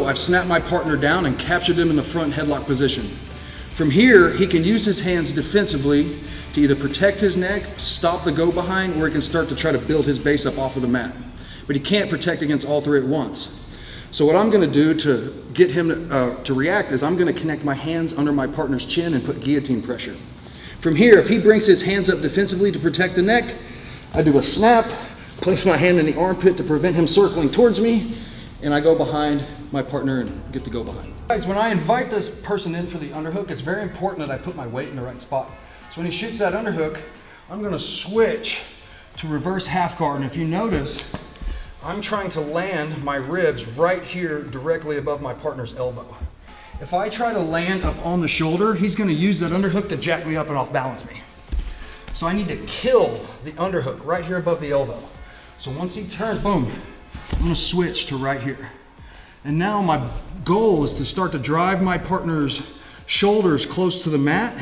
I've snapped my partner down and captured him in the front headlock position. From here, he can use his hands defensively to either protect his neck, stop the go behind, or he can start to try to build his base up off of the mat. But he can't protect against all three at once. So what I'm gonna do to get him to react is I'm gonna connect my hands under my partner's chin and put guillotine pressure. From here, if he brings his hands up defensively to protect the neck, I do a snap, place my hand in the armpit to prevent him circling towards me, and I go behind my partner and get to go behind. Guys, when I invite this person in for the underhook, it's very important that I put my weight in the right spot. So when he shoots that underhook, I'm gonna switch to reverse half guard, and if you notice, I'm trying to land my ribs right here directly above my partner's elbow. If I try to land up on the shoulder, he's gonna use that underhook to jack me up and off balance me. So I need to kill the underhook right here above the elbow. So once he turns, boom, I'm gonna switch to right here. And now my goal is to start to drive my partner's shoulders close to the mat.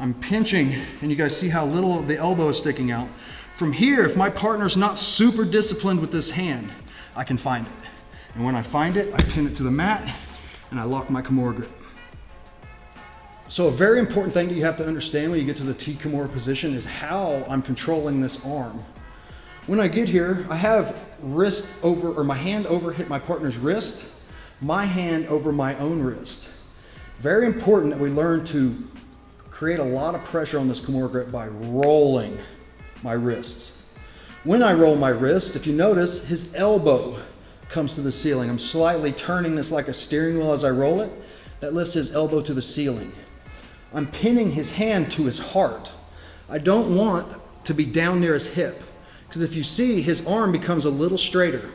I'm pinching, and you guys see how little the elbow is sticking out. From here, if my partner's not super disciplined with this hand, I can find it. And when I find it, I pin it to the mat, and I lock my kimura grip. So a very important thing that you have to understand when you get to the T kimura position is how I'm controlling this arm. When I get here, I have my hand over hit my partner's wrist, my hand over my own wrist. Very important that we learn to create a lot of pressure on this kimura grip by rolling my wrists. When I roll my wrist, if you notice, his elbow comes to the ceiling. I'm slightly turning this like a steering wheel as I roll it. That lifts his elbow to the ceiling. I'm pinning his hand to his heart. I don't want to be down near his hip, because if you see, his arm becomes a little straighter.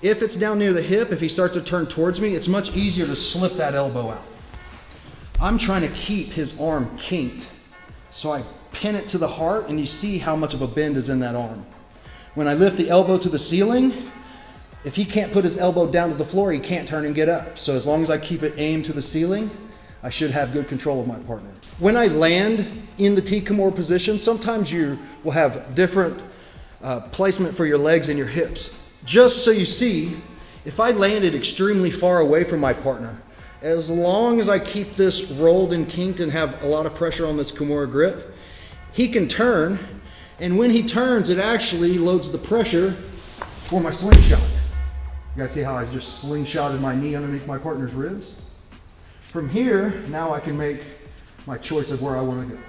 If it's down near the hip, if he starts to turn towards me, it's much easier to slip that elbow out. I'm trying to keep his arm kinked. So I pin it to the heart, and you see how much of a bend is in that arm. When I lift the elbow to the ceiling, if he can't put his elbow down to the floor, he can't turn and get up. So as long as I keep it aimed to the ceiling, I should have good control of my partner. When I land in the T kimura position, sometimes you will have different placement for your legs and your hips. Just so you see, if I landed extremely far away from my partner, as long as I keep this rolled and kinked and have a lot of pressure on this kimura grip, he can turn, and when he turns, it actually loads the pressure for my slingshot. You guys see how I just slingshotted my knee underneath my partner's ribs? From here, now I can make my choice of where I want to go.